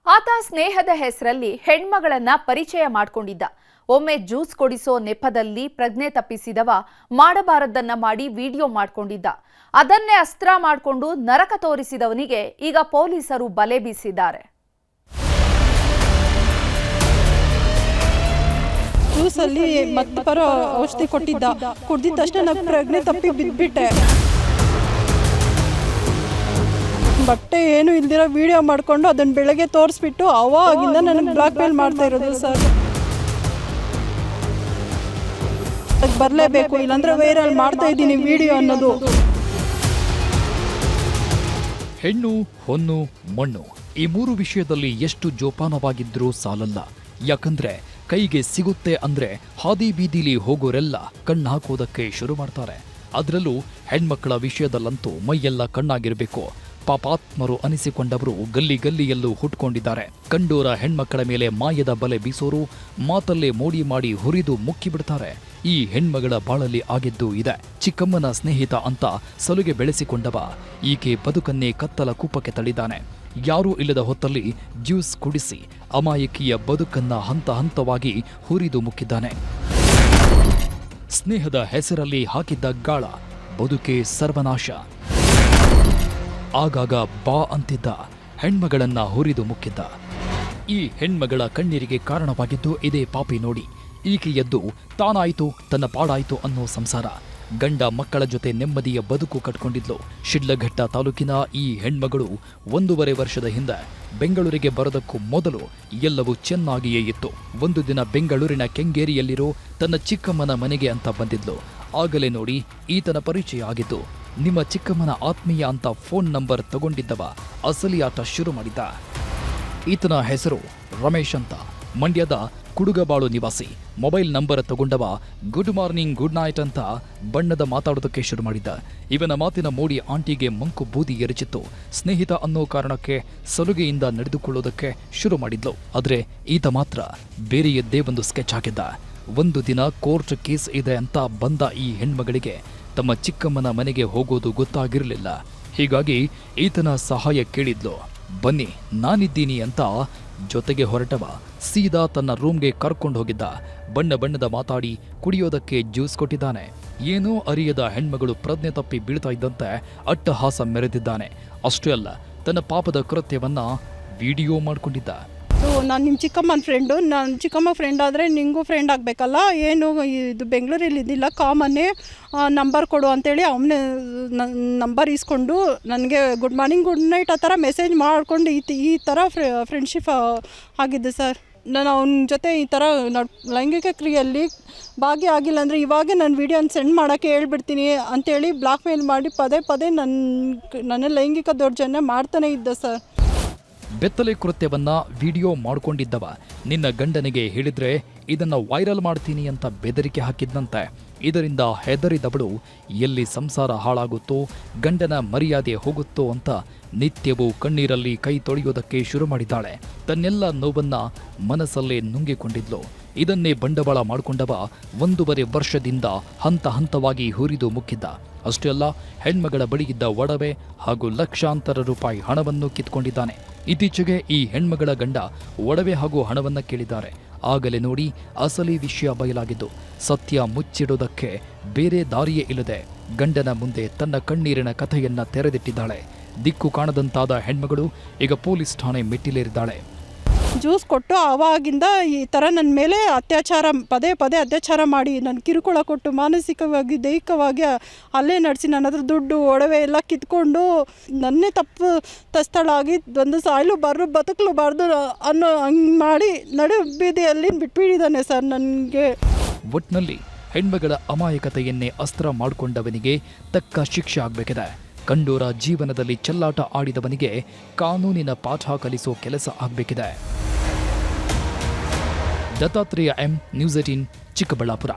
ಆತ ಸ್ನೇಹದ ಹೆಸರಲ್ಲಿ ಹೆಣ್ಮಗಳನ್ನ ಪರಿಚಯ ಮಾಡಿಕೊಂಡಿದ್ದ. ಒಮ್ಮೆ ಜ್ಯೂಸ್ ಕೊಡಿಸೋ ನೆಪದಲ್ಲಿ ಪ್ರಜ್ಞೆ ತಪ್ಪಿಸಿದವ ಮಾಡಬಾರದನ್ನ ಮಾಡಿ ವಿಡಿಯೋ ಮಾಡಿಕೊಂಡಿದ್ದ. ಅದನ್ನೇ ಅಸ್ತ್ರ ಮಾಡಿಕೊಂಡು ನರಕ ತೋರಿಸಿದವನಿಗೆ ಈಗ ಪೊಲೀಸರು ಬಲೆ ಬೀಸಿದ್ದಾರೆ. ಜ್ಯೂಸಲ್ಲಿ ಮತ್ತೆ ಬರೋ ಔಷಧಿ ಕೊಟ್ಟಿದ್ದ. ಕುಡ್ದಿದ ತಕ್ಷಣ ನಾನು ಪ್ರಜ್ಞೆ ತಪ್ಪಿ ಬಿದ್ದುಬಿಟ್ಟೆ. ಬಟ್ಟೆ ಏನು ಇಲ್ದಿರೋ ವಿಡಿಯೋ ಮಾಡಿಕೊಂಡು ಅದನ್ನು ಬೆಳಗ್ಗೆ ತೋರಿಸ್ಬಿಟ್ಟು ಅವಾಗಿಂದ ನನಗೆ ಬ್ಲಾಕ್ ಮೇಲ್ ಮಾಡ್ತಾ ಇರೋದು ಸರ್. ಅದಕ್ಕೆ ಬರಲೇಬೇಕು, ಇಲ್ಲಾಂದ್ರೆ ವೈರಲ್ ಮಾಡ್ತಾ ಇದ್ದೀನಿ ವಿಡಿಯೋ ಅನ್ನೋದು. ಹೆಣ್ಣು, ಹೊನ್ನು, ಮಣ್ಣು ಈ ಮೂರು ವಿಷಯದಲ್ಲಿ ಎಷ್ಟು ಜೋಪಾನವಾಗಿದ್ರೂ ಸಾಲಲ್ಲ. ಯಾಕಂದ್ರೆ ಕೈಗೆ ಸಿಗುತ್ತೆ ಅಂದ್ರೆ ಹಾದಿ ಬೀದಿಲಿ ಹೋಗೋರೆಲ್ಲ ಕಣ್ಣು ಹಾಕೋದಕ್ಕೆ ಶುರು ಮಾಡ್ತಾರೆ. ಅದರಲ್ಲೂ ಹೆಣ್ಮಕ್ಕಳ ವಿಷಯದಲ್ಲಂತೂ ಮೈಯೆಲ್ಲ ಕಣ್ಣಾಗಿರಬೇಕು. ಪಾಪಾತ್ಮರು ಅನಿಸಿಕೊಂಡವರು ಗಲ್ಲಿ ಗಲ್ಲಿಯಲ್ಲೂ ಹುಟ್ಕೊಂಡಿದ್ದಾರೆ. ಕಂಡೋರ ಹೆಣ್ಮಕ್ಕಳ ಮೇಲೆ ಮಾಯದ ಬಲೆ ಬೀಸೋರು ಮಾತಲ್ಲೇ ಮೋಡಿ ಮಾಡಿ ಹುರಿದು ಮುಕ್ಕಿಬಿಡ್ತಾರೆ. ಈ ಹೆಣ್ಮಗಳ ಬಾಳಲ್ಲಿ ಆಗಿದ್ದು ಇದೆ. ಚಿಕ್ಕಮ್ಮನ ಸ್ನೇಹಿತ ಅಂತ ಸಲುಗೆ ಬೆಳೆಸಿಕೊಂಡವ ಈಕೆ ಬದುಕನ್ನೇ ಕತ್ತಲ ಕೂಪಕ್ಕೆ ತಳ್ಳಿದ್ದಾನೆ. ಯಾರೂ ಇಲ್ಲದ ಹೊತ್ತಲ್ಲಿ ಜ್ಯೂಸ್ ಕುಡಿಸಿ ಅಮಾಯಕಿಯ ಬದುಕನ್ನ ಹಂತ ಹಂತವಾಗಿ ಹುರಿದು ಮುಕ್ಕಿದ್ದಾನೆ. ಸ್ನೇಹದ ಹೆಸರಲ್ಲಿ ಹಾಕಿದ್ದ ಗಾಳ ಬದುಕೆ ಸರ್ವನಾಶ. ಆಗಾಗ ಬಾ ಅಂತಿದ್ದ ಹೆಣ್ಮಗಳನ್ನ ಹುರಿದು ಮುಕ್ಕಿದ್ದ. ಈ ಹೆಣ್ಮಗಳ ಕಣ್ಣೀರಿಗೆ ಕಾರಣವಾಗಿದ್ದು ಇದೇ ಪಾಪಿ ನೋಡಿ. ಈಕೆಯದ್ದು ತಾನಾಯಿತು ತನ್ನ ಪಾಡಾಯಿತು ಅನ್ನೋ ಸಂಸಾರ. ಗಂಡ ಮಕ್ಕಳ ಜೊತೆ ನೆಮ್ಮದಿಯ ಬದುಕು ಕಟ್ಕೊಂಡಿದ್ಲು. ಶಿಡ್ಲಘಟ್ಟ ತಾಲೂಕಿನ ಈ ಹೆಣ್ಮಗಳು 1.5 ವರ್ಷದ ಹಿಂದೆ ಬೆಂಗಳೂರಿಗೆ ಬರೋದಕ್ಕೂ ಮೊದಲು ಎಲ್ಲವೂ ಚೆನ್ನಾಗಿಯೇ ಇತ್ತು. ಒಂದು ದಿನ ಬೆಂಗಳೂರಿನ ಕೆಂಗೇರಿಯಲ್ಲಿರೋ ತನ್ನ ಚಿಕ್ಕಮ್ಮನ ಮನೆಗೆ ಅಂತ ಬಂದಿದ್ಲು. ಆಗಲೇ ನೋಡಿ ಈತನ ಪರಿಚಯ ಆಗಿದ್ದು. ನಿಮ್ಮ ಚಿಕ್ಕಮ್ಮನ ಆತ್ಮೀಯ ಅಂತ ಫೋನ್ ನಂಬರ್ ತಗೊಂಡಿದ್ದವ ಅಸಲಿ ಆಟ ಶುರು ಮಾಡಿದ್ದ. ಈತನ ಹೆಸರು ರಮೇಶ್ ಅಂತ, ಮಂಡ್ಯದ ಕುಡುಗಬಾಳು ನಿವಾಸಿ. ಮೊಬೈಲ್ ನಂಬರ್ ತಗೊಂಡವ ಗುಡ್ ಮಾರ್ನಿಂಗ್ ಗುಡ್ ನೈಟ್ ಅಂತ ಬಣ್ಣದ ಮಾತಾಡೋದಕ್ಕೆ ಶುರು ಮಾಡಿದ್ದ. ಇವನ ಮಾತಿನ ಮೋಡಿ ಆಂಟಿಗೆ ಮಂಕು ಬೂದಿ ಎರಚಿತ್ತು. ಸ್ನೇಹಿತ ಅನ್ನೋ ಕಾರಣಕ್ಕೆ ಸಲುಗೆಯಿಂದ ನಡೆದುಕೊಳ್ಳೋದಕ್ಕೆ ಶುರು ಮಾಡಿದ್ಲು. ಆದ್ರೆ ಈತ ಮಾತ್ರ ಬೇರೆಯದ್ದೇ ಒಂದು ಸ್ಕೆಚ್ ಹಾಕಿದ್ದ. ಒಂದು ದಿನ ಕೋರ್ಟ್ ಕೇಸ್ ಇದೆ ಅಂತ ಬಂದ ಈ ಹೆಣ್ಮಗಳಿಗೆ ತಮ್ಮ ಚಿಕ್ಕಮ್ಮನ ಮನೆಗೆ ಹೋಗೋದು ಗೊತ್ತಾಗಿರಲಿಲ್ಲ. ಹೀಗಾಗಿ ಈತನ ಸಹಾಯ ಕೇಳಿದ್ಲು. ಬನ್ನಿ ನಾನಿದ್ದೀನಿ ಅಂತ ಜೊತೆಗೆ ಹೊರಟವ ಸೀದಾ ತನ್ನ ರೂಮ್ಗೆ ಕರ್ಕೊಂಡು ಹೋಗಿದ್ದ. ಬಣ್ಣ ಬಣ್ಣದ ಮಾತಾಡಿ ಕುಡಿಯೋದಕ್ಕೆ ಜ್ಯೂಸ್ ಕೊಟ್ಟಿದ್ದಾನೆ. ಏನೋ ಅರಿಯದ ಹೆಣ್ಮಗಳು ಪ್ರಜ್ಞೆ ತಪ್ಪಿ ಬೀಳ್ತಾ ಇದ್ದಂತೆ ಅಟ್ಟಹಾಸ ಮೆರೆದಿದ್ದಾನೆ. ಅಷ್ಟೇ ಅಲ್ಲ, ತನ್ನ ಪಾಪದ ಕೃತ್ಯವನ್ನ ವಿಡಿಯೋ ಮಾಡಿಕೊಂಡಿದ್ದ. ನಾನು ನಿಮ್ಮ ಚಿಕ್ಕಮ್ಮನ ಫ್ರೆಂಡು, ನಾನು ಚಿಕ್ಕಮ್ಮ ಫ್ರೆಂಡ್ ಆದರೆ ನಿಂಗೂ ಫ್ರೆಂಡ್ ಆಗಬೇಕಲ್ಲ, ಏನು ಇದು ಬೆಂಗಳೂರಲ್ಲಿ ಇದ್ದಿಲ್ಲ, ಕಾಮನ್ನೇ ನಂಬರ್ ಕೊಡು ಅಂತೇಳಿ ಅವನೇ ನಂಬರ್ ಇಸ್ಕೊಂಡು ನನಗೆ ಗುಡ್ ಮಾರ್ನಿಂಗ್ ಗುಡ್ ನೈಟ್ ಆ ಥರ ಮೆಸೇಜ್ ಮಾಡಿಕೊಂಡು ಈ ಥರ ಫ್ರೆಂಡ್ಶಿಪ್ ಆಗಿದ್ದು ಸರ್. ನಾನು ಅವನ ಜೊತೆ ಈ ಥರ ಲೈಂಗಿಕ ಕ್ರಿಯೆಯಲ್ಲಿ ಭಾಗಿಯಾಗಿಲ್ಲ ಅಂದರೆ ಇವಾಗೇ ನಾನು ವೀಡಿಯೋನ ಸೆಂಡ್ ಮಾಡೋಕ್ಕೆ ಹೇಳ್ಬಿಡ್ತೀನಿ ಅಂಥೇಳಿ ಬ್ಲಾಕ್ ಮೇಲ್ ಮಾಡಿ ಪದೇ ಪದೇ ನನ್ನ ಲೈಂಗಿಕ ದೌರ್ಜನ್ಯ ಮಾಡ್ತಾನೆ ಇದ್ದ ಸರ್. ಬೆತ್ತಲೆ ಕೃತ್ಯವನ್ನ ವಿಡಿಯೋ ಮಾಡಿಕೊಂಡಿದ್ದವ ನಿನ್ನ ಗಂಡನಿಗೆ ಹೇಳಿದ್ರೆ ಇದನ್ನ ವೈರಲ್ ಮಾಡ್ತೀನಿ ಅಂತ ಬೆದರಿಕೆ ಹಾಕಿದ್ದಂತೆ. ಇದರಿಂದ ಹೆದರಿದವಳು ಎಲ್ಲಿ ಸಂಸಾರ ಹಾಳಾಗುತ್ತೋ, ಗಂಡನ ಮರ್ಯಾದೆ ಹೋಗುತ್ತೋ ಅಂತ ನಿತ್ಯವೂ ಕಣ್ಣೀರಲ್ಲಿ ಕೈ ತೊಳೆಯೋದಕ್ಕೆ ಶುರು ಮಾಡಿದ್ದಾಳೆ. ತನ್ನೆಲ್ಲ ನೋವನ್ನ ಮನಸ್ಸಲ್ಲೇ ನುಂಗಿಕೊಂಡಿದ್ಲು. ಇದನ್ನೇ ಬಂಡವಾಳ ಮಾಡಿಕೊಂಡವ 1.5 ವರ್ಷದಿಂದ ಹಂತ ಹಂತವಾಗಿ ಹುರಿದು ಮುಕ್ಕಿದ್ದ. ಅಷ್ಟೇ ಅಲ್ಲ, ಹೆಣ್ಮಗಳ ಬಳಿಯಿದ್ದ ಒಡವೆ ಹಾಗೂ ಲಕ್ಷಾಂತರ ರೂಪಾಯಿ ಹಣವನ್ನು ಕಿತ್ಕೊಂಡಿದ್ದಾನೆ. ಇತ್ತೀಚೆಗೆ ಈ ಹೆಣ್ಮಗಳ ಗಂಡ ಒಡವೆ ಹಾಗೂ ಹಣವನ್ನ ಕೇಳಿದ್ದಾರೆ. ಆಗಲೇ ನೋಡಿ ಅಸಲಿ ವಿಷಯ ಬಯಲಾಗಿದ್ದು. ಸತ್ಯ ಮುಚ್ಚಿಡೋದಕ್ಕೆ ಬೇರೆ ದಾರಿಯೇ ಇಲ್ಲದೆ ಗಂಡನ ಮುಂದೆ ತನ್ನ ಕಣ್ಣೀರಿನ ಕಥೆಯನ್ನ ತೆರೆದಿಟ್ಟಿದ್ದಾಳೆ. ದಿಕ್ಕು ಕಾಣದಂತಾದ ಹೆಣ್ಮಗಳು ಈಗ ಪೊಲೀಸ್ ಠಾಣೆ ಮೆಟ್ಟಿಲೇರಿದ್ದಾಳೆ. ಜ್ಯೂಸ್ ಕೊಟ್ಟು ಆವಾಗಿಂದ ಈ ಥರ ನನ್ನ ಮೇಲೆ ಪದೇ ಪದೇ ಅತ್ಯಾಚಾರ ಮಾಡಿ ನನ್ನ ಕಿರುಕುಳ ಕೊಟ್ಟು ಮಾನಸಿಕವಾಗಿ ದೈಹಿಕವಾಗಿ ಅಲ್ಲೇ ನಡೆಸಿ ನನ್ನ ಹತ್ರ ದುಡ್ಡು ಒಡವೆ ಎಲ್ಲ ಕಿತ್ಕೊಂಡು ನನ್ನೇ ತಪ್ಪು ತಸ್ಥಳಾಗಿ ಒಂದು ಸಾಯಲು ಬದುಕಲುಬಾರ್ದು ಅನ್ನೋ ಹಂಗೆ ಮಾಡಿ ನಡು ಬೀದಿಯಲ್ಲಿ ಬಿಟ್ಬಿಟ್ಟಿದ್ದಾನೆ ಸರ್ ನನಗೆ. ಒಟ್ನಲ್ಲಿ ಹೆಣ್ಮಗಳ ಅಮಾಯಕತೆಯನ್ನೇ ಅಸ್ತ್ರ ಮಾಡಿಕೊಂಡವನಿಗೆ ತಕ್ಕ ಶಿಕ್ಷೆ ಆಗಬೇಕಿದೆ. ಕಂಡೋರ ಜೀವನದಲ್ಲಿ ಚೆಲ್ಲಾಟ ಆಡಿದವನಿಗೆ ಕಾನೂನಿನ ಪಾಠ ಕಲಿಸೋ ಕೆಲಸ ಆಗಬೇಕಿದೆ. Dattatreya M, news 18, Chikkaballapur.